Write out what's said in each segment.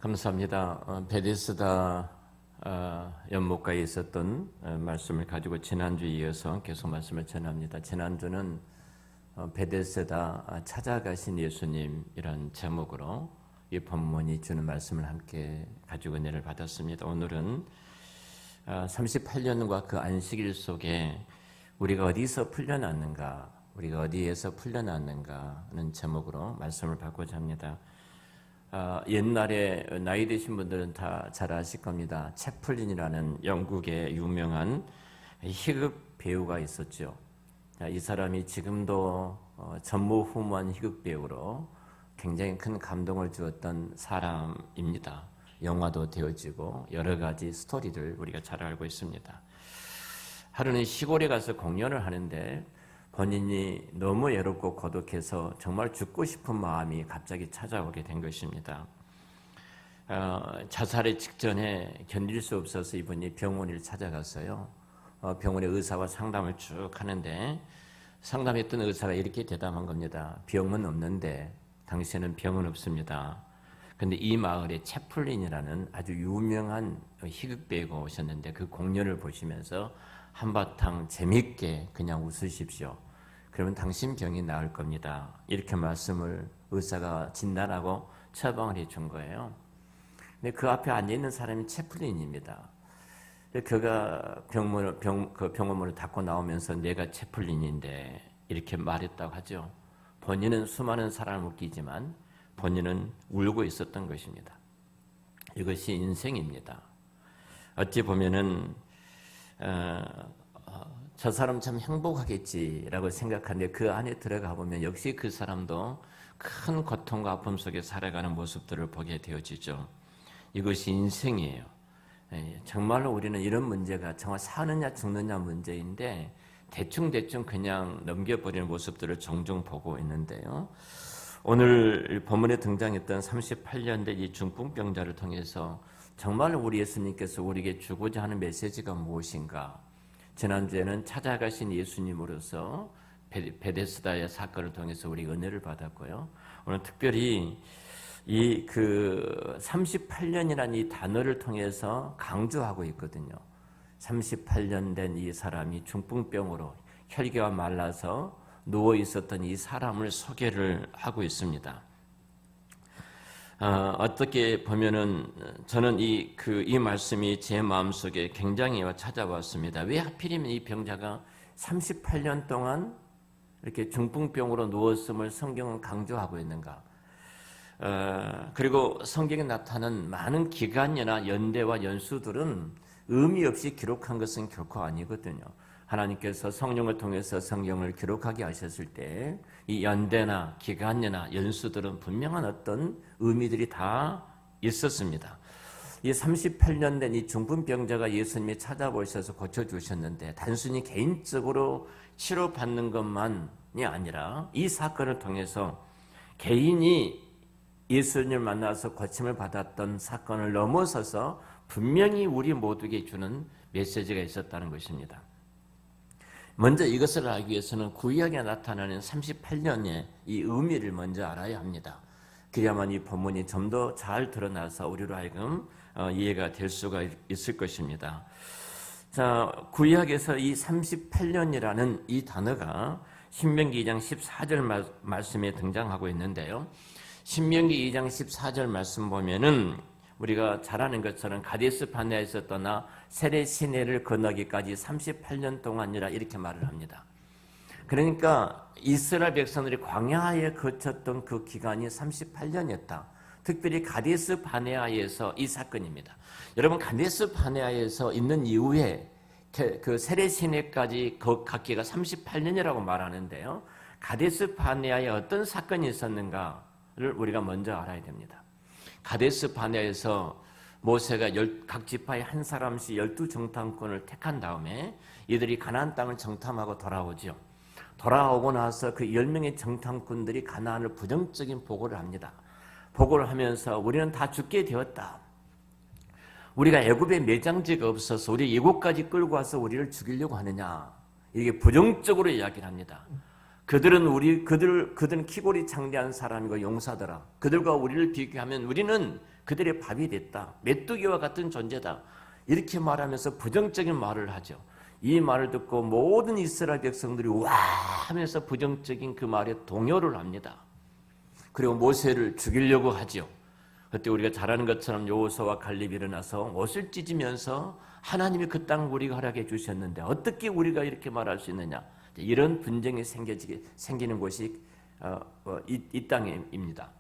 감사합니다. 베데스다 연못가에 있었던 말씀을 가지고 지난주에 이어서 계속 말씀을 전합니다. 지난주는 베데스다 찾아가신 예수님이란 제목으로 이 본문이 주는 말씀을 함께 가지고 은혜를 받았습니다. 오늘은 38년과 그 안식일 속에 우리가 어디서 풀려났는가, 우리가 어디에서 풀려났는가는 제목으로 말씀을 받고자 합니다. 옛날에 나이 드신 분들은 다 잘 아실 겁니다. 채플린이라는 영국의 유명한 희극 배우가 있었죠. 이 사람이 지금도 전무후무한 희극 배우로 굉장히 큰 감동을 주었던 사람입니다. 영화도 되어지고 여러 가지 스토리를 우리가 잘 알고 있습니다. 하루는 시골에 가서 공연을 하는데 본인이 너무 외롭고 고독해서 정말 죽고 싶은 마음이 갑자기 찾아오게 된 것입니다. 자살의 직전에 견딜 수 없어서 이분이 병원을 찾아갔어요. 병원의 의사와 상담을 쭉 하는데 상담했던 의사가 이렇게 대답한 겁니다. 병은 없는데 당신은 병은 없습니다. 근데 이 마을에 채플린이라는 아주 유명한 희극배우가 오셨는데 그 공연을 보시면서 한바탕 재밌게 그냥 웃으십시오. 그러면 당신 병이 나을 겁니다. 이렇게 말씀을 의사가 진단하고 처방을 해준 거예요. 근데 그 앞에 앉아있는 사람이 채플린입니다. 그가 병원문을 닫고 나오면서 내가 채플린인데 이렇게 말했다고 하죠. 본인은 수많은 사람을 웃기지만 본인은 울고 있었던 것입니다. 이것이 인생입니다. 어찌 보면은 저 사람 참 행복하겠지라고 생각하는데 그 안에 들어가 보면 역시 그 사람도 큰 고통과 아픔 속에 살아가는 모습들을 보게 되어지죠. 이것이 인생이에요. 정말로 우리는 이런 문제가 정말 사느냐 죽느냐 문제인데 대충 그냥 넘겨버리는 모습들을 종종 보고 있는데요. 오늘 본문에 등장했던 38년 된 이 중풍병자를 통해서 정말 우리 예수님께서 우리에게 주고자 하는 메시지가 무엇인가? 지난주에는 찾아가신 예수님으로서 베데스다의 사건을 통해서 우리 은혜를 받았고요. 오늘 특별히 이 38년이라는 이 단어를 통해서 강조하고 있거든요. 38년 된 이 사람이 중풍병으로 혈기가 말라서 누워 있었던 이 사람을 소개를 하고 있습니다. 어떻게 보면은 저는 이 말씀이 제 마음속에 굉장히 찾아왔습니다. 왜 하필이면 이 병자가 38년 동안 이렇게 중풍병으로 누웠음을 성경은 강조하고 있는가? 그리고 성경에 나타난 많은 기간이나 연대와 연수들은 의미 없이 기록한 것은 결코 아니거든요. 하나님께서 성령을 통해서 성경을 기록하게 하셨을 때 이 연대나 기간이나 연수들은 분명한 어떤 의미들이 다 있었습니다. 이 38년 된 이 중풍병자가 예수님이 찾아보셔서 고쳐주셨는데 단순히 개인적으로 치료받는 것만이 아니라 이 사건을 통해서 개인이 예수님을 만나서 고침을 받았던 사건을 넘어서서 분명히 우리 모두에게 주는 메시지가 있었다는 것입니다. 먼저 이것을 알기 위해서는 구약에 나타나는 38년의 이 의미를 먼저 알아야 합니다. 그래야만 이 본문이 좀 더 잘 드러나서 우리로 하여금 이해가 될 수가 있을 것입니다. 자, 구약에서 이 38년이라는 이 단어가 신명기 2장 14절 말씀에 등장하고 있는데요. 신명기 2장 14절 말씀 보면은 우리가 잘 아는 것처럼 가데스 바네아에서 떠나 세례 시내를 건너기까지 38년 동안이라 이렇게 말을 합니다. 그러니까 이스라엘 백성들이 광야에 거쳤던 그 기간이 38년이었다. 특별히 가데스 바네아에서 이 사건입니다. 여러분 가데스 바네아에서 있는 이후에 그 세례 시내까지 갔기가 38년이라고 말하는데요. 가데스 바네아에 어떤 사건이 있었는가를 우리가 먼저 알아야 됩니다. 가데스 바네아에서 모세가 각 지파의 한 사람씩 12정탐꾼을 택한 다음에 이들이 가나안 땅을 정탐하고 돌아오죠. 돌아오고 나서 그 10명의 정탐꾼들이 가나안을 부정적인 보고를 합니다. 보고를 하면서 우리는 다 죽게 되었다. 우리가 애굽에 매장지가 없어서 우리 이곳까지 끌고 와서 우리를 죽이려고 하느냐. 이게 부정적으로 이야기를 합니다. 그들은 키골이 장대한 사람이고 용사더라. 그들과 우리를 비교하면 우리는 그들의 밥이 됐다. 메뚜기와 같은 존재다. 이렇게 말하면서 부정적인 말을 하죠. 이 말을 듣고 모든 이스라엘 백성들이 와 하면서 부정적인 그 말에 동요를 합니다. 그리고 모세를 죽이려고 하죠. 그때 우리가 잘 아는 것처럼 여호수아와 갈렙이 일어나서 옷을 찢으면서 하나님이 그 땅을 우리가 허락해 주셨는데 어떻게 우리가 이렇게 말할 수 있느냐. 이런 분쟁이 생기는 곳이 이 땅입니다.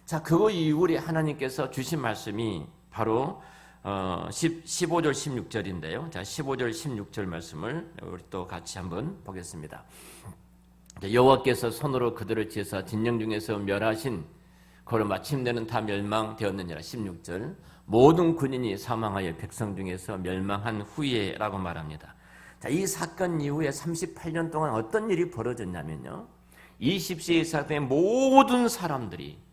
자, 그거 이후에 하나님께서 주신 말씀이 바로 15절 16절인데요. 자, 15절 16절 말씀을 우리 또 같이 한번 보겠습니다. 여호와께서 손으로 그들을 치사 진영 중에서 멸하신 그로 마침내는 다 멸망되었느니라. 16절 모든 군인이 사망하여 백성 중에서 멸망한 후에라고 말합니다. 자, 이 사건 이후에 38년 동안 어떤 일이 벌어졌냐면요. 20세 이상의 모든 사람들이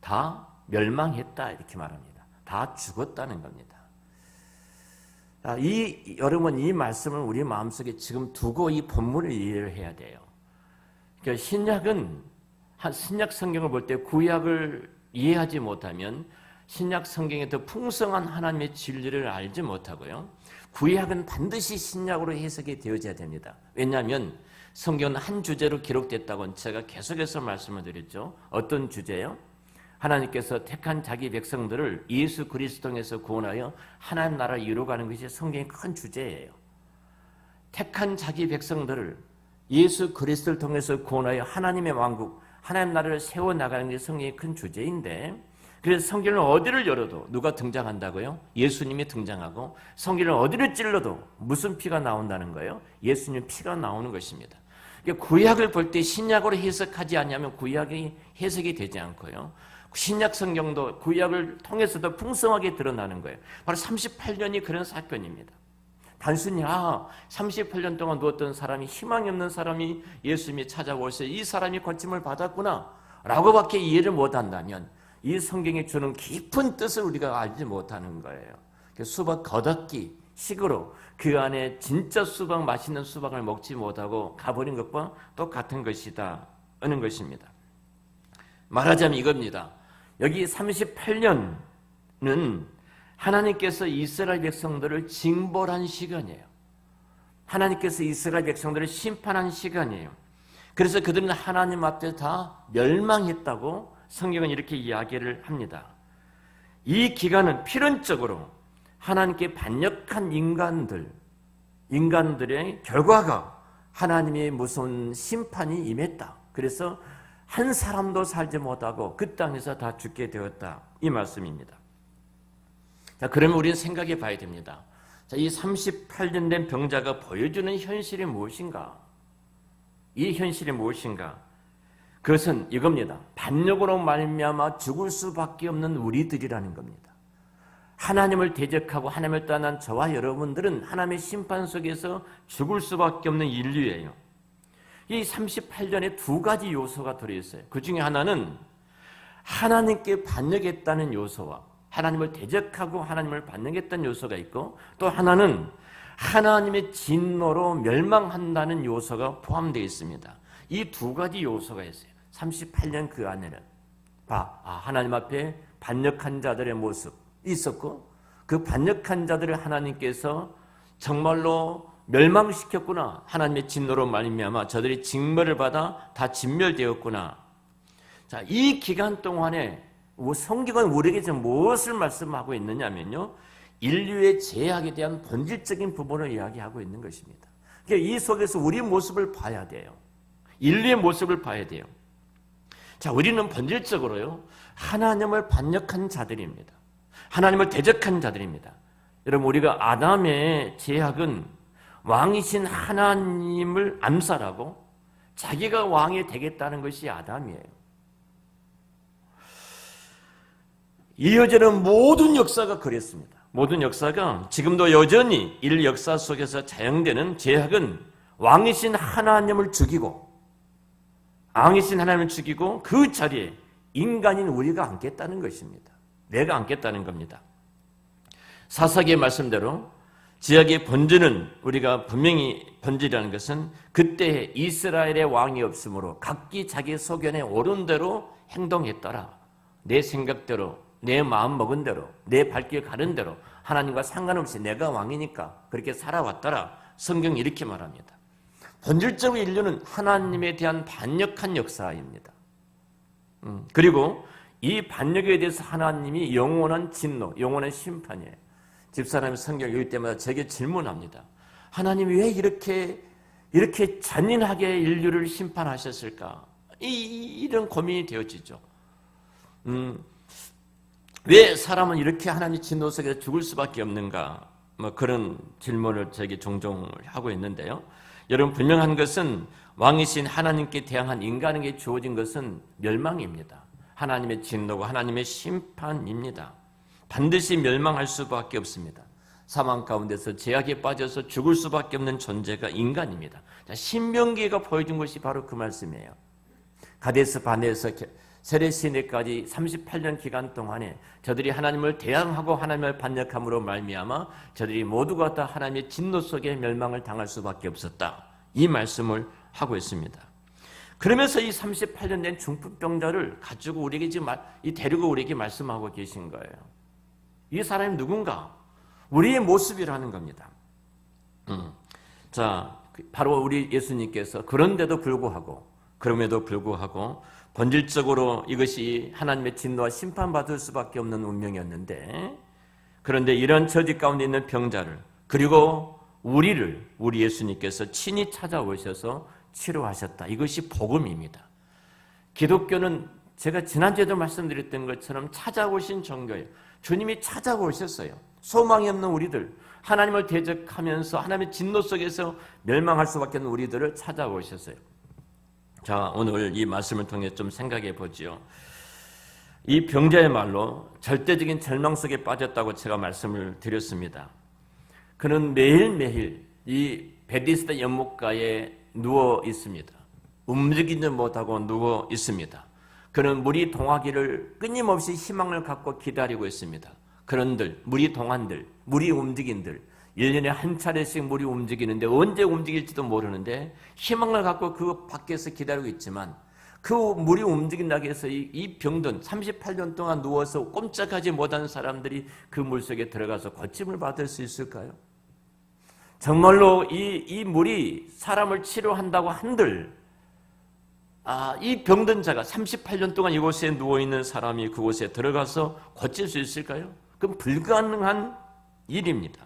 다 멸망했다 이렇게 말합니다. 다 죽었다는 겁니다. 여러분 이 말씀을 우리 마음속에 지금 두고 이 본문을 이해를 해야 돼요. 그러니까 신약 성경을 볼 때 구약을 이해하지 못하면 신약 성경의 더 풍성한 하나님의 진리를 알지 못하고요. 구약은 반드시 신약으로 해석이 되어져야 됩니다. 왜냐하면 성경은 한 주제로 기록됐다고 제가 계속해서 말씀을 드렸죠. 어떤 주제요? 하나님께서 택한 자기 백성들을 예수 그리스도 통해서 구원하여 하나님 나라를 이루어가는 것이 성경의 큰 주제예요. 택한 자기 백성들을 예수 그리스도를 통해서 구원하여 하나님의 왕국, 하나님 나라를 세워나가는 것이 성경의 큰 주제인데, 그래서 성경을 어디를 열어도 누가 등장한다고요? 예수님이 등장하고, 성경을 어디를 찔러도 무슨 피가 나온다는 거예요? 예수님 피가 나오는 것입니다. 그러니까 구약을 볼 때 신약으로 해석하지 않으면 구약이 해석이 되지 않고요. 신약 성경도 구약을 통해서도 풍성하게 드러나는 거예요. 바로 38년이 그런 사건입니다. 단순히 38년 동안 누웠던 사람이, 희망이 없는 사람이 예수님이 찾아오셔서 이 사람이 고침을 받았구나 라고밖에 이해를 못한다면 이 성경이 주는 깊은 뜻을 우리가 알지 못하는 거예요. 수박 겉핥기 식으로 그 안에 진짜 수박, 맛있는 수박을 먹지 못하고 가버린 것과 똑같은 것이다 하는 것입니다. 말하자면 이겁니다. 여기 38년은 하나님께서 이스라엘 백성들을 징벌한 시간이에요. 하나님께서 이스라엘 백성들을 심판한 시간이에요. 그래서 그들은 하나님 앞에 다 멸망했다고 성경은 이렇게 이야기를 합니다. 이 기간은 필연적으로 하나님께 반역한 인간들의 결과가 하나님의 무서운 심판이 임했다. 그래서 한 사람도 살지 못하고 그 땅에서 다 죽게 되었다. 이 말씀입니다. 자, 그러면 우리는 생각해 봐야 됩니다. 자, 이 38년 된 병자가 보여주는 현실이 무엇인가? 이 현실이 무엇인가? 그것은 이겁니다. 반역으로 말미암아 죽을 수밖에 없는 우리들이라는 겁니다. 하나님을 대적하고 하나님을 떠난 저와 여러분들은 하나님의 심판 속에서 죽을 수밖에 없는 인류예요. 이 38년에 두 가지 요소가 들어있어요. 그 중에 하나는 하나님께 반역했다는 요소와 하나님을 대적하고 하나님을 반역했다는 요소가 있고, 또 하나는 하나님의 진노로 멸망한다는 요소가 포함되어 있습니다. 이 두 가지 요소가 있어요. 38년 그 안에는 하나님 앞에 반역한 자들의 모습 있었고, 그 반역한 자들을 하나님께서 정말로 멸망시켰구나. 하나님의 진노로 말미암아 저들이 징벌을 받아 다 진멸되었구나. 자, 이 기간 동안에 성경은 우리에게 지금 무엇을 말씀하고 있느냐면요, 인류의 죄악에 대한 본질적인 부분을 이야기하고 있는 것입니다. 그러니까 이 속에서 우리 모습을 봐야 돼요. 인류의 모습을 봐야 돼요. 자, 우리는 본질적으로요, 하나님을 반역한 자들입니다. 하나님을 대적한 자들입니다. 여러분, 우리가 아담의 죄악은 왕이신 하나님을 암살하고 자기가 왕이 되겠다는 것이 아담이에요. 이어지는 모든 역사가 그랬습니다. 모든 역사가 지금도 여전히 인류 역사 속에서 자행되는 죄악은 왕이신 하나님을 죽이고 그 자리에 인간인 우리가 앉겠다는 것입니다. 내가 앉겠다는 겁니다. 사사기의 말씀대로 죄악의 본질은 우리가 분명히 본질이라는 것은 그때 이스라엘의 왕이 없으므로 각기 자기 소견에 옳은 대로 행동했더라. 내 생각대로 내 마음 먹은 대로, 내 발길 가는 대로 하나님과 상관없이 내가 왕이니까 그렇게 살아왔더라. 성경이 이렇게 말합니다. 본질적으로 인류는 하나님에 대한 반역한 역사입니다. 그리고 이 반역에 대해서 하나님이 영원한 진노, 영원한 심판이에요. 집사람이 성경 읽을 때마다 제게 질문합니다. 하나님이 왜 이렇게 잔인하게 인류를 심판하셨을까? 이런 고민이 되어지죠. 왜 사람은 이렇게 하나님 진노 속에서 죽을 수밖에 없는가? 뭐 그런 질문을 제게 종종 하고 있는데요. 여러분, 분명한 것은 왕이신 하나님께 대항한 인간에게 주어진 것은 멸망입니다. 하나님의 진노고 하나님의 심판입니다. 반드시 멸망할 수밖에 없습니다. 사망 가운데서 죄악에 빠져서 죽을 수밖에 없는 존재가 인간입니다. 신명기가 보여준 것이 바로 그 말씀이에요. 가데스 바네에서 세례시내까지 38년 기간 동안에 저들이 하나님을 대항하고 하나님을 반역함으로 말미암아 저들이 모두가 다 하나님의 진노 속에 멸망을 당할 수밖에 없었다. 이 말씀을 하고 있습니다. 그러면서 이 38년 된 중풍병자를 가지고 우리에게 지금 데리고 우리에게 말씀하고 계신 거예요. 이 사람이 누군가? 우리의 모습이라는 겁니다. 자, 바로 우리 예수님께서 그럼에도 불구하고 본질적으로 이것이 하나님의 진노와 심판받을 수밖에 없는 운명이었는데, 그런데 이런 처지 가운데 있는 병자를, 그리고 우리 예수님께서 친히 찾아오셔서 치료하셨다. 이것이 복음입니다. 기독교는 제가 지난주에도 말씀드렸던 것처럼 찾아오신 종교예요. 주님이 찾아오셨어요. 소망이 없는 우리들, 하나님을 대적하면서 하나님의 진노 속에서 멸망할 수밖에 없는 우리들을 찾아오셨어요. 자, 오늘 이 말씀을 통해 좀 생각해 보지요. 이 병자의 말로 절대적인 절망 속에 빠졌다고 제가 말씀을 드렸습니다. 그는 매일매일 이 베디스다 연못가에 누워 있습니다. 움직이지 못하고 누워 있습니다. 그는 물이 동하기를 끊임없이 희망을 갖고 기다리고 있습니다. 그런들, 물이 동한들, 물이 움직인들, 1년에 한 차례씩 물이 움직이는데 언제 움직일지도 모르는데 희망을 갖고 그 밖에서 기다리고 있지만, 그 물이 움직인다고 해서 이 병든 38년 동안 누워서 꼼짝하지 못한 사람들이 그 물속에 들어가서 고침을 받을 수 있을까요? 정말로 이 물이 사람을 치료한다고 한들, 이 병든 자가 38년 동안 이곳에 누워있는 사람이 그곳에 들어가서 고칠 수 있을까요? 그건 불가능한 일입니다.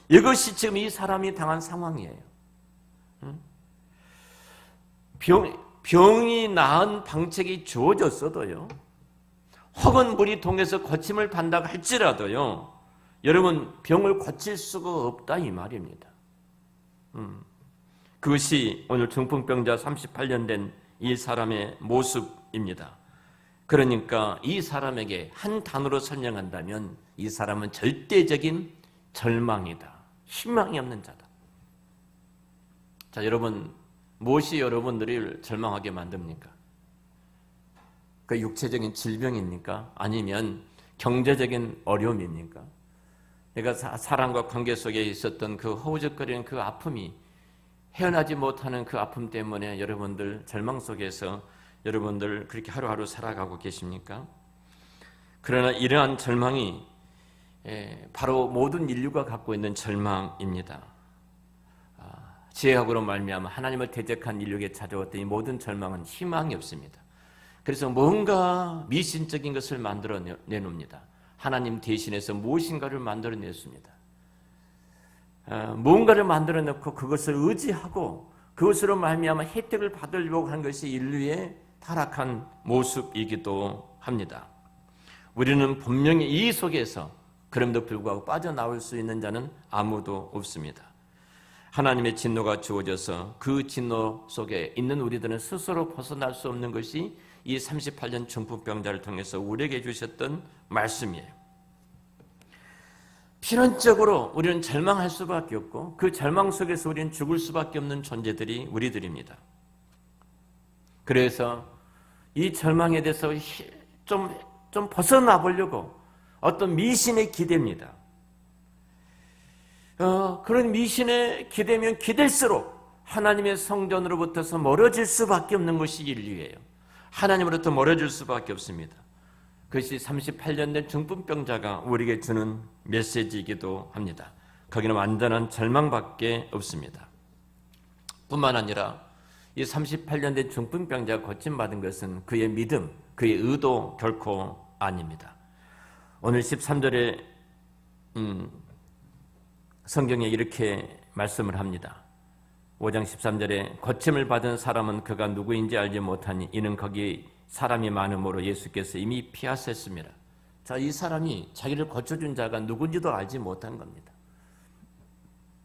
이것이 지금 이 사람이 당한 상황이에요. 병이 나은 방책이 주어졌어도요, 혹은 물이 동해서 고침을 받는다고 할지라도요, 여러분, 병을 고칠 수가 없다 이 말입니다. 그것이 오늘 중풍병자 38년 된 이 사람의 모습입니다. 그러니까 이 사람에게 한 단어로 설명한다면 이 사람은 절대적인 절망이다. 희망이 없는 자다. 자, 여러분, 무엇이 여러분들을 절망하게 만듭니까? 그 육체적인 질병입니까? 아니면 경제적인 어려움입니까? 그러니까 사람과 관계 속에 있었던 그 허우적거리는 그 아픔이, 헤어나지 못하는 그 아픔 때문에 여러분들 절망 속에서 여러분들 그렇게 하루하루 살아가고 계십니까? 그러나 이러한 절망이 바로 모든 인류가 갖고 있는 절망입니다. 죄악으로 말미암아 하나님을 대적한 인류에게 찾아왔던 이 모든 절망은 희망이 없습니다. 그래서 뭔가 미신적인 것을 만들어 내놓습니다. 하나님 대신해서 무엇인가를 만들어냈습니다. 무언가를 만들어놓고 그것을 의지하고 그것으로 말미암아 혜택을 받으려고 하는 것이 인류의 타락한 모습이기도 합니다. 우리는 분명히 이 속에서 그럼에도 불구하고 빠져나올 수 있는 자는 아무도 없습니다. 하나님의 진노가 주어져서 그 진노 속에 있는 우리들은 스스로 벗어날 수 없는 것이 이 38년 중풍병자를 통해서 우리에게 주셨던 말씀이에요. 필연적으로 우리는 절망할 수밖에 없고 그 절망 속에서 우리는 죽을 수밖에 없는 존재들이 우리들입니다. 그래서 이 절망에 대해서 좀 벗어나 보려고 어떤 미신에 기대입니다. 그런 미신에 기대면 기댈수록 하나님의 성전으로부터서 멀어질 수밖에 없는 것이 인류예요. 하나님으로부터 멀어질 수밖에 없습니다. 그것이 38년 된 중풍병자가 우리에게 주는 메시지이기도 합니다. 거기는 완전한 절망밖에 없습니다. 뿐만 아니라 이 38년 된 중풍병자가 고침받은 것은 그의 믿음, 그의 의도 결코 아닙니다. 오늘 13절에 성경에 이렇게 말씀을 합니다. 5장 13절에 고침을 받은 사람은 그가 누구인지 알지 못하니 이는 거기 사람이 많음으로 예수께서 이미 피하셨습니다. 자, 이 사람이 자기를 고쳐준 자가 누군지도 알지 못한 겁니다.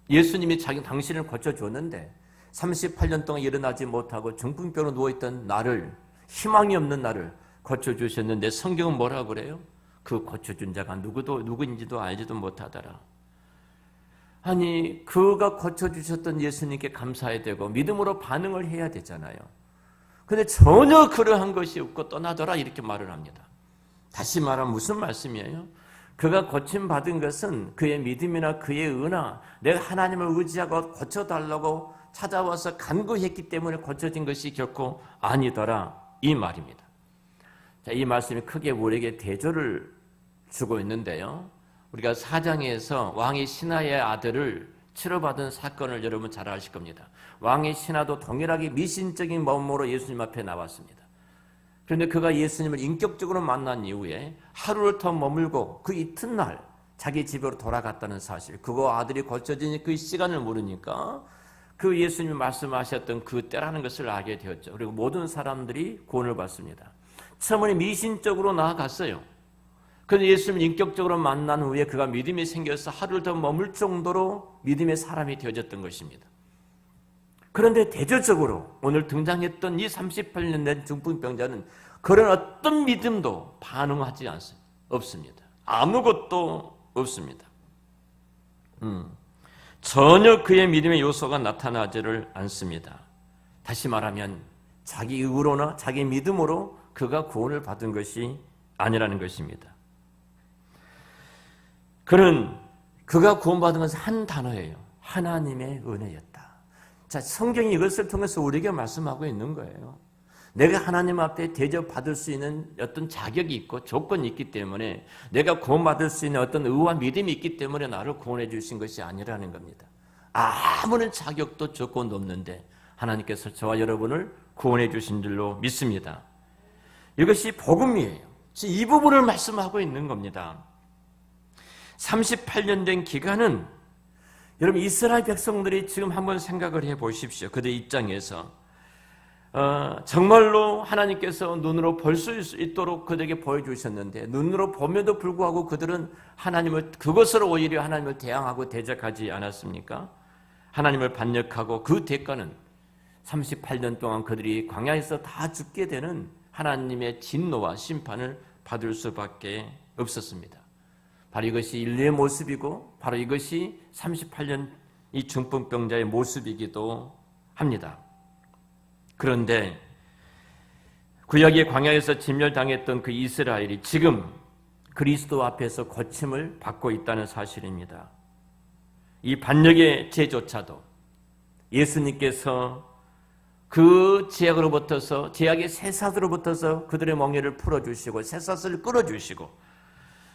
예수님이 당신을 고쳐줬는데 38년 동안 일어나지 못하고 중풍병으로 누워있던 나를, 희망이 없는 나를 고쳐주셨는데 성경은 뭐라고 그래요? 그 고쳐준 자가 누구인지도 알지도 못하더라. 아니, 그가 고쳐주셨던 예수님께 감사해야 되고 믿음으로 반응을 해야 되잖아요. 근데 전혀 그러한 것이 없고 떠나더라 이렇게 말을 합니다. 다시 말하면 무슨 말씀이에요? 그가 고침받은 것은 그의 믿음이나 그의 은하, 내가 하나님을 의지하고 고쳐달라고 찾아와서 간구했기 때문에 고쳐진 것이 결코 아니더라 이 말입니다. 자, 이 말씀이 크게 우리에게 대조를 주고 있는데요. 우리가 4장에서 왕이 신하의 아들을 치러받은 사건을 여러분 잘 아실 겁니다. 왕의 신하도 동일하게 미신적인 마음으로 예수님 앞에 나왔습니다. 그런데 그가 예수님을 인격적으로 만난 이후에 하루를 더 머물고 그 이튿날 자기 집으로 돌아갔다는 사실, 그거 아들이 고쳐지니 그 시간을 모르니까 그 예수님이 말씀하셨던 그 때라는 것을 알게 되었죠. 그리고 모든 사람들이 구원을 받습니다. 처음에 미신적으로 나아갔어요. 그런데 예수님을 인격적으로 만난 후에 그가 믿음이 생겨서 하루를 더 머물 정도로 믿음의 사람이 되어졌던 것입니다. 그런데 대조적으로 오늘 등장했던 이 38년 된 중풍병자는 그런 어떤 믿음도 반응하지 없습니다. 아무것도 없습니다. 전혀 그의 믿음의 요소가 나타나지를 않습니다. 다시 말하면 자기 의로나 자기 믿음으로 그가 구원을 받은 것이 아니라는 것입니다. 그가 구원받은 것은 한 단어예요. 하나님의 은혜였다. 자, 성경이 이것을 통해서 우리에게 말씀하고 있는 거예요. 내가 하나님 앞에 대접받을 수 있는 어떤 자격이 있고 조건이 있기 때문에 내가 구원받을 수 있는 어떤 의와 믿음이 있기 때문에 나를 구원해 주신 것이 아니라는 겁니다. 아무런 자격도 조건도 없는데 하나님께서 저와 여러분을 구원해 주신 줄로 믿습니다. 이것이 복음이에요. 이 부분을 말씀하고 있는 겁니다. 38년 된 기간은 여러분 이스라엘 백성들이 지금 한번 생각을 해 보십시오. 그들 입장에서 정말로 하나님께서 눈으로 볼 수 있도록 그들에게 보여주셨는데 눈으로 보면도 불구하고 그들은 그것으로 오히려 하나님을 대항하고 대적하지 않았습니까? 하나님을 반역하고 그 대가는 38년 동안 그들이 광야에서 다 죽게 되는 하나님의 진노와 심판을 받을 수밖에 없었습니다. 바로 이것이 인류의 모습이고 바로 이것이 38년 이 중풍병자의 모습이기도 합니다. 그런데 구약의 광야에서 진멸당했던 그 이스라엘이 지금 그리스도 앞에서 고침을 받고 있다는 사실입니다. 이 반역의 죄조차도 예수님께서 그 제약의 쇠사슬로부터서 그들의 멍에를 풀어주시고 쇠사슬을 끊어주시고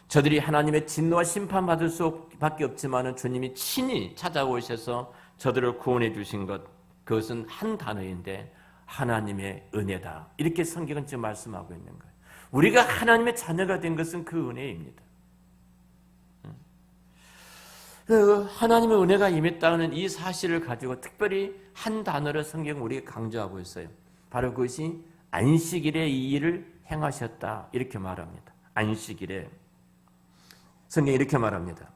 저들이 하나님의 진노와 심판받을 수밖에 없지만 주님이 친히 찾아오셔서 저들을 구원해 주신 것, 그것은 한 단어인데 하나님의 은혜다. 이렇게 성경은 지금 말씀하고 있는 거예요. 우리가 하나님의 자녀가 된 것은 그 은혜입니다. 하나님의 은혜가 임했다는 이 사실을 가지고 특별히 한 단어를 성경은 우리에게 강조하고 있어요. 바로 그것이 안식일에 이 일을 행하셨다. 이렇게 말합니다. 안식일에. 성경이 이렇게 말합니다.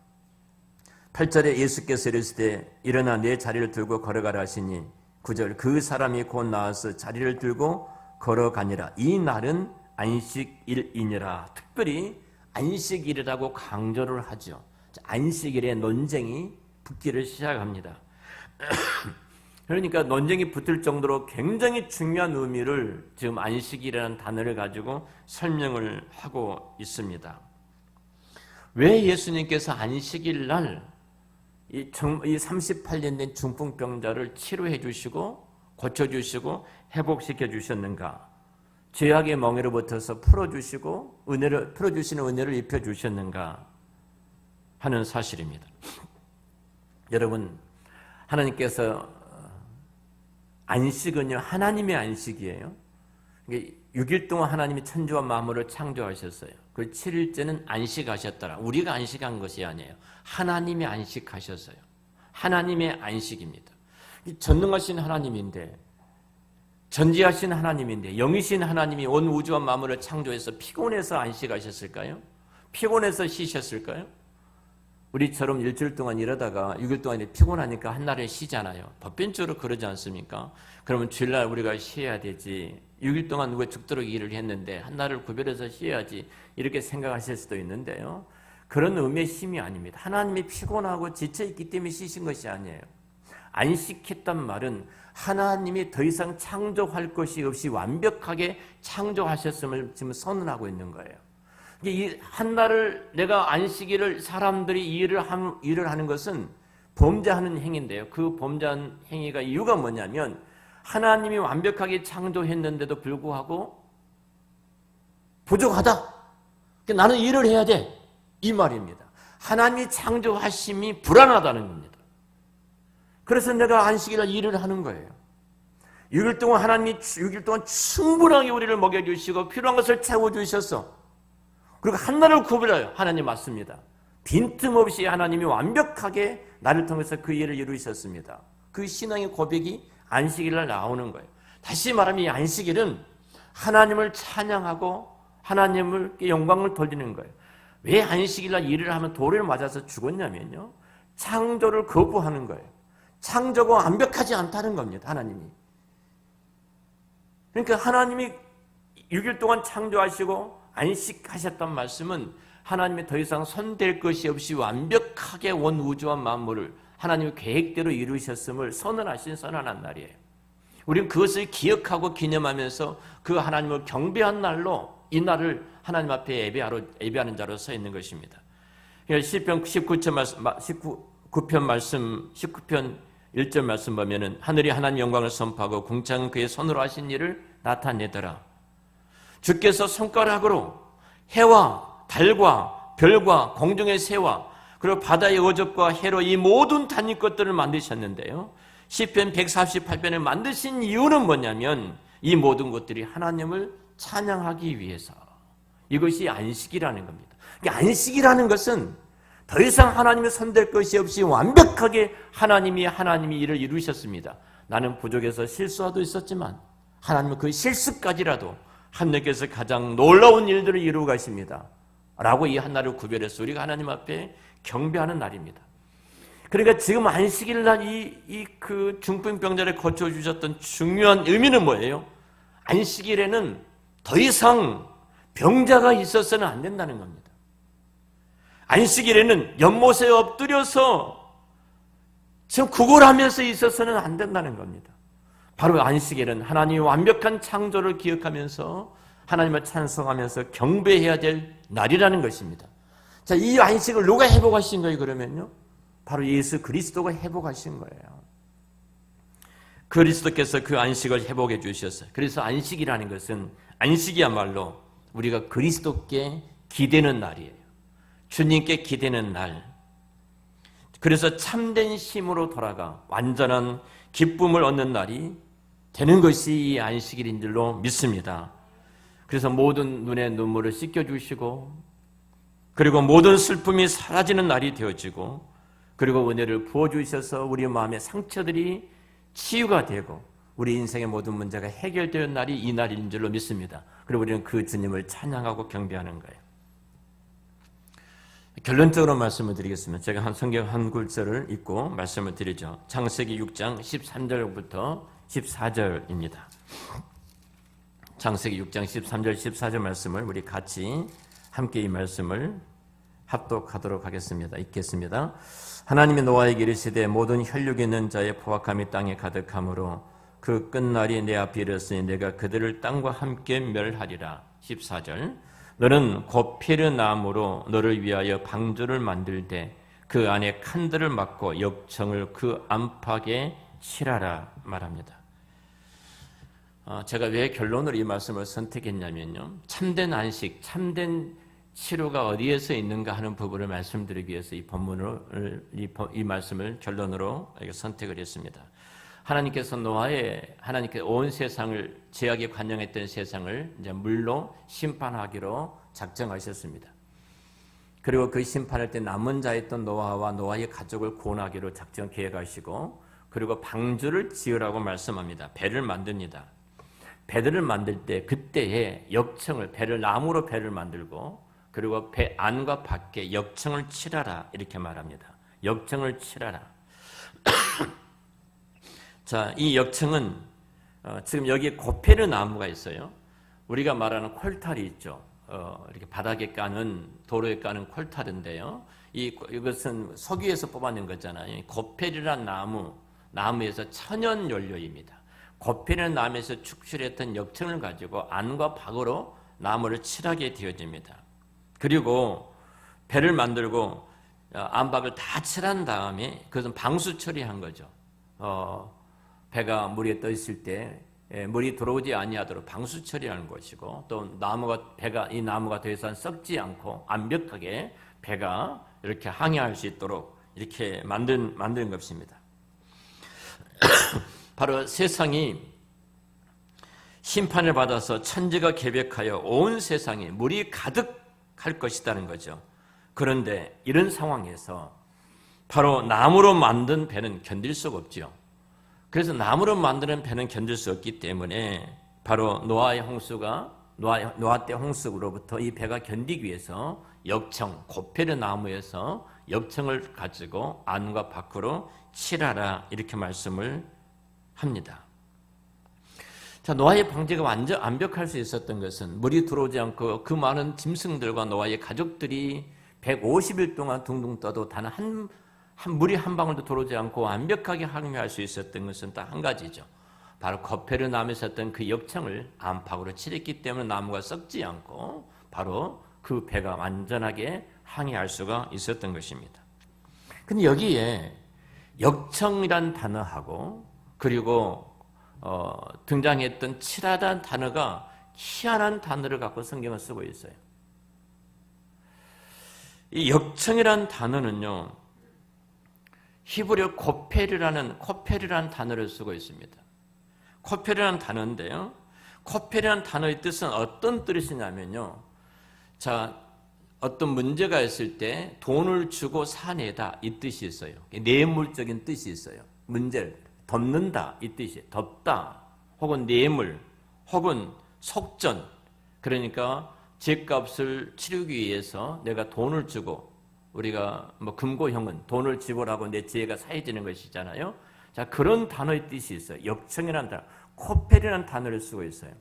8절에 예수께서 이르시되 일어나 내 자리를 들고 걸어가라 하시니 9절 그 사람이 곧 나와서 자리를 들고 걸어가니라. 이 날은 안식일이니라. 특별히 안식일이라고 강조를 하죠. 안식일에 논쟁이 붙기를 시작합니다. 그러니까 논쟁이 붙을 정도로 굉장히 중요한 의미를 지금 안식일이라는 단어를 가지고 설명을 하고 있습니다. 왜 예수님께서 안식일 날 이 38년 된 중풍병자를 치료해 주시고 고쳐 주시고 회복시켜 주셨는가? 죄악의 멍에로부터서 풀어주시고 풀어주시는 은혜를 입혀주셨는가 하는 사실입니다. 여러분, 하나님께서 안식은요, 하나님의 안식이에요. 6일 동안 하나님이 천지와 만물을 창조하셨어요. 그 7일째는 안식하셨더라. 우리가 안식한 것이 아니에요. 하나님이 안식하셨어요. 하나님의 안식입니다. 전능하신 하나님인데, 전지하신 하나님인데, 영이신 하나님이 온 우주와 만물을 창조해서 피곤해서 안식하셨을까요? 피곤해서 쉬셨을까요? 우리처럼 일주일 동안 일하다가 6일 동안 피곤하니까 한날에 쉬잖아요. 보편적으로 그러지 않습니까? 그러면 주일날 우리가 쉬어야 되지. 6일 동안 왜 죽도록 일을 했는데 한날을 구별해서 쉬어야지. 이렇게 생각하실 수도 있는데요. 그런 의미의 쉼이 아닙니다. 하나님이 피곤하고 지쳐있기 때문에 쉬신 것이 아니에요. 안식했단 말은 하나님이 더 이상 창조할 것이 없이 완벽하게 창조하셨음을 지금 선언하고 있는 거예요. 이 한날을 내가 안식일을 사람들이 일을 하는 것은 범죄하는 행위인데요. 그 범죄한 행위가 이유가 뭐냐면 하나님이 완벽하게 창조했는데도 불구하고 부족하다. 나는 일을 해야 돼. 이 말입니다. 하나님이 창조하심이 불안하다는 겁니다. 그래서 내가 안식일날 일을 하는 거예요. 6일 동안 하나님이 6일 동안 충분하게 우리를 먹여주시고 필요한 것을 채워주셨어. 그리고 한날을 구별해요. 하나님 맞습니다. 빈틈없이 하나님이 완벽하게 나를 통해서 그 일을 이루셨습니다. 그 신앙의 고백이 안식일날 나오는 거예요. 다시 말하면 이 안식일은 하나님을 찬양하고 하나님을 영광을 돌리는 거예요. 왜 안식일날 일을 하면 돌을 맞아서 죽었냐면요. 창조를 거부하는 거예요. 창조가 완벽하지 않다는 겁니다. 하나님이. 그러니까 하나님이 6일 동안 창조하시고 안식하셨단 말씀은 하나님이 더 이상 손댈 것이 없이 완벽하게 온 우주와 만물을 하나님의 계획대로 이루셨음을 선언한 날이에요. 우리는 그것을 기억하고 기념하면서 그 하나님을 경배한 날로 이 날을 하나님 앞에 예배하는 자로 서 있는 것입니다. 시편 19편 말씀 19편 1절 말씀 보면은 하늘이 하나님 영광을 선포하고 궁창은 그의 손으로 하신 일을 나타내더라. 주께서 손가락으로 해와 달과 별과 공중의 새와 그리고 바다의 어접과 해로 이 모든 단위 것들을 만드셨는데요. 시편 148편을 만드신 이유는 뭐냐면 이 모든 것들이 하나님을 찬양하기 위해서. 이것이 안식이라는 겁니다. 안식이라는 것은 더 이상 하나님의 손댈 것이 없이 완벽하게 하나님이 일을 이루셨습니다. 나는 부족해서 실수도 있었지만 하나님은 그 실수까지라도 하나님께서 가장 놀라운 일들을 이루어 가십니다. 라고 이 한날을 구별해서 우리가 하나님 앞에 경배하는 날입니다. 그러니까 지금 안식일 날 그 중풍병자를 고쳐주셨던 중요한 의미는 뭐예요? 안식일에는 더 이상 병자가 있어서는 안 된다는 겁니다. 안식일에는 연못에 엎드려서 지금 구걸하면서 있어서는 안 된다는 겁니다. 바로 안식일은 하나님의 완벽한 창조를 기억하면서 하나님을 찬송하면서 경배해야 될 날이라는 것입니다. 자, 이 안식을 누가 회복하신 거예요, 그러면요? 바로 예수 그리스도가 회복하신 거예요. 그리스도께서 그 안식을 회복해 주셨어요. 그래서 안식이라는 것은 안식이야말로 우리가 그리스도께 기대는 날이에요. 주님께 기대는 날. 그래서 참된 힘으로 돌아가 완전한 기쁨을 얻는 날이 되는 것이 이 안식일인 줄로 믿습니다. 그래서 모든 눈의 눈물을 씻겨주시고 그리고 모든 슬픔이 사라지는 날이 되어지고 그리고 은혜를 부어주셔서 우리 마음의 상처들이 치유가 되고 우리 인생의 모든 문제가 해결되는 날이 이 날인 줄로 믿습니다. 그리고 우리는 그 주님을 찬양하고 경배하는 거예요. 결론적으로 말씀을 드리겠습니다. 제가 한 성경 한 구절을 읽고 말씀을 드리죠. 창세기 6장 13절부터 14절입니다. 창세기 6장 13절 14절 말씀을 우리 같이 함께 이 말씀을 합독하도록 하겠습니다. 읽겠습니다. 하나님이 노아에게 이르시되 모든 혈육 있는 자의 포악함이 땅에 가득하므로 그 끝날이 내 앞에 이르렀으니 내가 그들을 땅과 함께 멸하리라. 14절 너는 고피르나무로 너를 위하여 방주를 만들되 그 안에 칸들을 막고 역청을 그 안팎에 칠하라 말합니다. 제가 왜 결론으로 이 말씀을 선택했냐면요. 참된 안식, 참된 치료가 어디에서 있는가 하는 부분을 말씀드리기 위해서 이 본문을, 이 말씀을 결론으로 선택을 했습니다. 하나님께서 하나님께서 온 세상을, 죄악에 관영했던 세상을 이제 물로 심판하기로 작정하셨습니다. 그리고 그 심판할 때 남은 자였던 노아와 노아의 가족을 구원하기로 작정 계획하시고, 그리고 방주를 지으라고 말씀합니다. 배를 만듭니다. 배를 만들 때 그때의 역청을, 나무로 배를 만들고, 그리고 배 안과 밖에 역청을 칠하라 이렇게 말합니다. 역청을 칠하라. 자, 이 역청은 지금 여기 고페르 나무가 있어요. 우리가 말하는 콜탈이 있죠. 이렇게 바닥에 까는, 도로에 까는 콜탈인데요. 이것은 석유에서 뽑아낸 거잖아요. 고페르란 나무에서 천연 연료입니다. 고페르 나무에서 축출했던 역청을 가지고 안과 밖으로 나무를 칠하게 되어집니다. 그리고 배를 만들고 안팎을 다 칠한 다음에 그것은 방수 처리한 거죠. 배가 물에 떠 있을 때 물이 들어오지 아니하도록 방수 처리하는 것이고, 또 이 나무가 더 이상 썩지 않고 완벽하게 배가 이렇게 항해할 수 있도록 이렇게 만든 것입니다. 바로 세상이 심판을 받아서 천지가 개벽하여 온 세상에 물이 가득할 것이라는 거죠. 그런데 이런 상황에서 바로 나무로 만든 배는 견딜 수가 없죠. 그래서 나무로 만드는 배는 견딜 수 없기 때문에 바로 노아 때 홍수로부터 이 배가 견디기 위해서 역청, 고페르 나무에서 역청을 가지고 안과 밖으로 칠하라 이렇게 말씀을 합니다. 자, 노아의 방제가 완벽할 수 있었던 것은 물이 들어오지 않고 그 많은 짐승들과 노아의 가족들이 150일 동안 둥둥 떠도 단 물이 한 방울도 들어오지 않고 완벽하게 항해할 수 있었던 것은 딱 한 가지죠. 바로 고페르 나무에서 했던 그 역청을 안팎으로 칠했기 때문에 나무가 썩지 않고 바로 그 배가 완전하게 항해할 수가 있었던 것입니다. 근데 여기에 역청이란 단어하고 그리고 등장했던 칠하다는 단어가 희한한 단어를 갖고 성경을 쓰고 있어요. 이 역청이란 단어는요, 히브리어 코페르라는 단어를 쓰고 있습니다. 코페르라는 단어인데요, 코페르라는 단어의 뜻은 어떤 뜻이냐면요, 자, 어떤 문제가 있을 때 돈을 주고 사내다 이 뜻이 있어요. 뇌물적인 뜻이 있어요. 문제를 덮는다 이 뜻이에요. 덮다 혹은 뇌물 혹은 속전, 그러니까 죄값을 치르기 위해서 내가 돈을 주고, 우리가 금고형은 돈을 지불하고 내 죄가 사해지는 것이잖아요. 자, 그런 단어의 뜻이 있어요. 역청이라는 단어, 코페르라는 단어를 쓰고 있어요.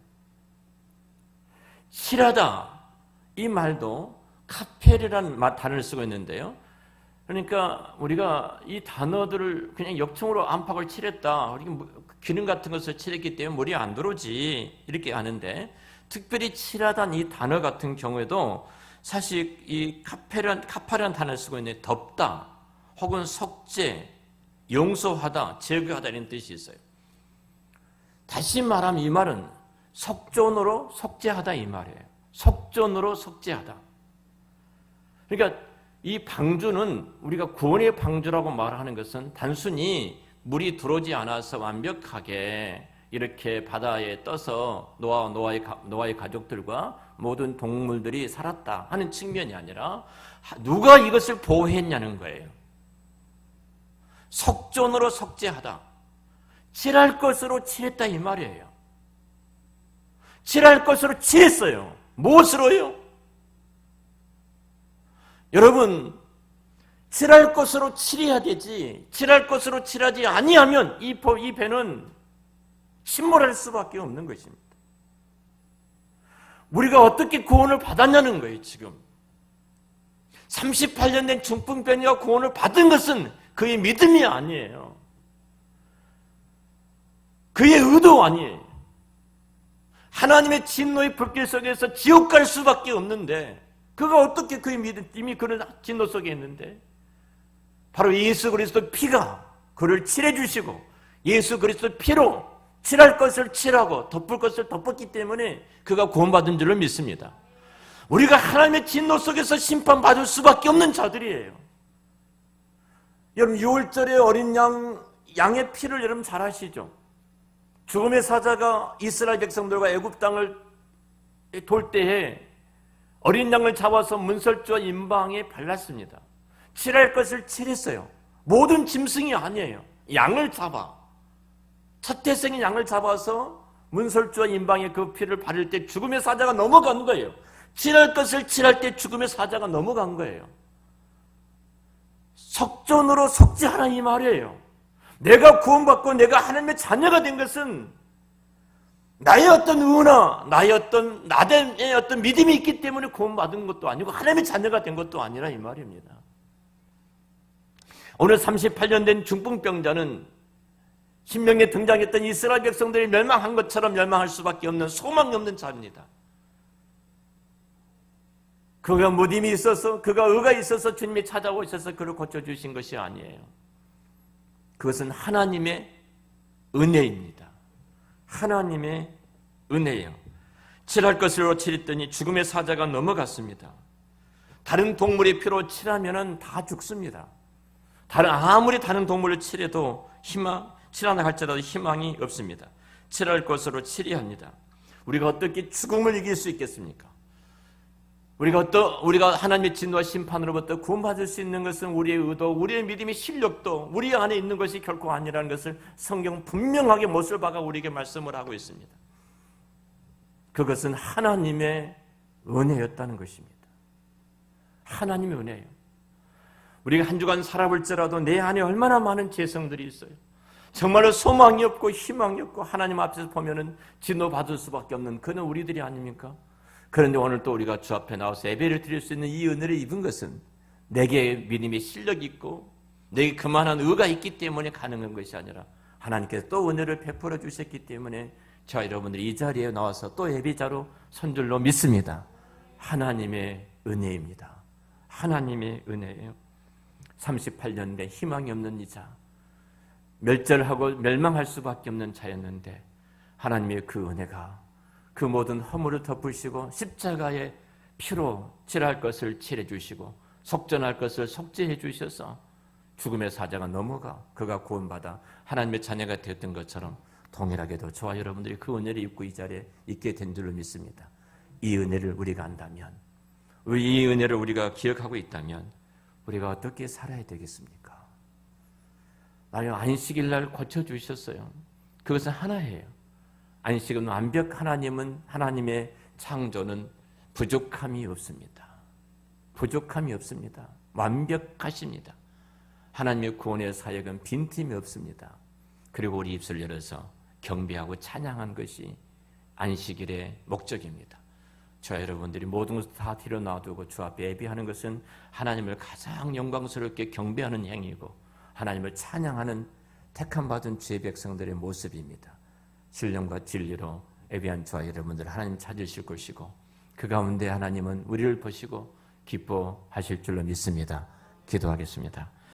칠하다 이 말도 카페르라는 단어를 쓰고 있는데요. 그러니까 우리가 이 단어들을 그냥 역청으로 안팎을 칠했다, 기름 같은 것을 칠했기 때문에 물이 안 들어오지 이렇게 하는데, 특별히 칠하다는 이 단어 같은 경우에도 사실 이 카파라는 단어를 쓰고 있는데 덮다 혹은 속죄, 용서하다, 제거하다 이런 뜻이 있어요. 다시 말하면 이 말은 속전으로 속죄하다 이 말이에요. 속전으로 속죄하다. 그러니까 이 방주는 우리가 구원의 방주라고 말하는 것은 단순히 물이 들어오지 않아서 완벽하게 이렇게 바다에 떠서 노아의 가족들과 모든 동물들이 살았다 하는 측면이 아니라 누가 이것을 보호했냐는 거예요. 속전으로 속죄하다. 칠할 것으로 칠했다 이 말이에요. 칠할 것으로 칠했어요. 무엇으로요? 여러분, 칠할 것으로 칠해야 되지, 칠할 것으로 칠하지 아니하면 이 배는 침몰할 수밖에 없는 것입니다. 우리가 어떻게 구원을 받았냐는 거예요. 지금 38년 된 중풍병이가 구원을 받은 것은 그의 믿음이 아니에요. 그의 의도 아니에요. 하나님의 진노의 불길 속에서 지옥 갈 수밖에 없는데 그가 어떻게 그의 믿음, 이미 그런 진노 속에 있는데, 바로 예수 그리스도 피가 그를 칠해 주시고 예수 그리스도 피로 칠할 것을 칠하고 덮을 것을 덮었기 때문에 그가 구원받은 줄을 믿습니다. 우리가 하나님의 진노 속에서 심판받을 수밖에 없는 자들이에요. 여러분 6월절에 어린 양의 피를 여러분 잘 아시죠? 죽음의 사자가 이스라엘 백성들과 애굽 땅을 돌 때에 어린 양을 잡아서 문설주와 임방에 발랐습니다. 칠할 것을 칠했어요. 모든 짐승이 아니에요. 양을 잡아, 첫 태생인 양을 잡아서 문설주와 임방에 그 피를 바를 때 죽음의 사자가 넘어간 거예요. 칠할 것을 칠할 때 죽음의 사자가 넘어간 거예요. 속전으로 속죄하라 이 말이에요. 내가 구원받고 내가 하나님의 자녀가 된 것은 나의 어떤 의나 나의 어떤 믿음이 있기 때문에 구원받은 것도 아니고 하나님의 자녀가 된 것도 아니라 이 말입니다. 오늘 38년 된 중풍병자는 신명기에 등장했던 이스라엘 백성들이 멸망한 것처럼 멸망할 수밖에 없는 소망이 없는 자입니다. 그가 믿음이 있어서 그가 의가 있어서 주님이 찾아오셔서 그를 고쳐주신 것이 아니에요. 그것은 하나님의 은혜입니다. 하나님의 은혜예요. 칠할 것으로 칠했더니 죽음의 사자가 넘어갔습니다. 다른 동물의 피로 칠하면 다 죽습니다. 아무리 다른 동물을 칠해도 칠하나 할지라도 희망이 없습니다. 칠할 것으로 칠해야 합니다. 우리가 어떻게 죽음을 이길 수 있겠습니까? 우리가 하나님의 진노와 심판으로부터 구원받을 수 있는 것은 우리의 의도, 우리의 믿음의 실력도 우리 안에 있는 것이 결코 아니라는 것을 성경 분명하게 못을 박아 우리에게 말씀을 하고 있습니다. 그것은 하나님의 은혜였다는 것입니다. 하나님의 은혜예요. 우리가 한 주간 살아볼지라도 내 안에 얼마나 많은 죄성들이 있어요. 정말로 소망이 없고 희망이 없고 하나님 앞에서 보면은 진노받을 수밖에 없는 그는 우리들이 아닙니까? 그런데 오늘 또 우리가 주 앞에 나와서 예배를 드릴 수 있는 이 은혜를 입은 것은 내게 믿음의 실력이 있고 내게 그만한 의가 있기 때문에 가능한 것이 아니라 하나님께서 또 은혜를 베풀어 주셨기 때문에 저와 여러분들이 이 자리에 나와서 또 예배자로 선 줄로 믿습니다. 하나님의 은혜입니다. 하나님의 은혜예요. 38년 된 희망이 없는 이자, 멸절하고 멸망할 수밖에 없는 자였는데 하나님의 그 은혜가 그 모든 허물을 덮으시고 십자가의 피로 칠할 것을 칠해 주시고 속전할 것을 속죄해 주셔서 죽음의 사자가 넘어가 그가 구원받아 하나님의 자녀가 되었던 것처럼 동일하게도 저와 여러분들이 그 은혜를 입고 이 자리에 있게 된 줄로 믿습니다. 이 은혜를 우리가 안다면, 이 은혜를 우리가 기억하고 있다면 우리가 어떻게 살아야 되겠습니까? 나를 안식일 날 고쳐주셨어요. 그것은 하나예요. 안식은 하나님의 창조는 부족함이 없습니다. 부족함이 없습니다. 완벽하십니다. 하나님의 구원의 사역은 빈틈이 없습니다. 그리고 우리 입술 열어서 경배하고 찬양한 것이 안식일의 목적입니다. 저와 여러분들이 모든 것을 다 뒤로 놔두고 주 앞에 예배하는 것은 하나님을 가장 영광스럽게 경배하는 행위고 하나님을 찬양하는 택함받은 주의 백성들의 모습입니다. 신령과 진리로 예배한 저와 여러분들 하나님 찾으실 것이고 그 가운데 하나님은 우리를 보시고 기뻐하실 줄로 믿습니다. 기도하겠습니다.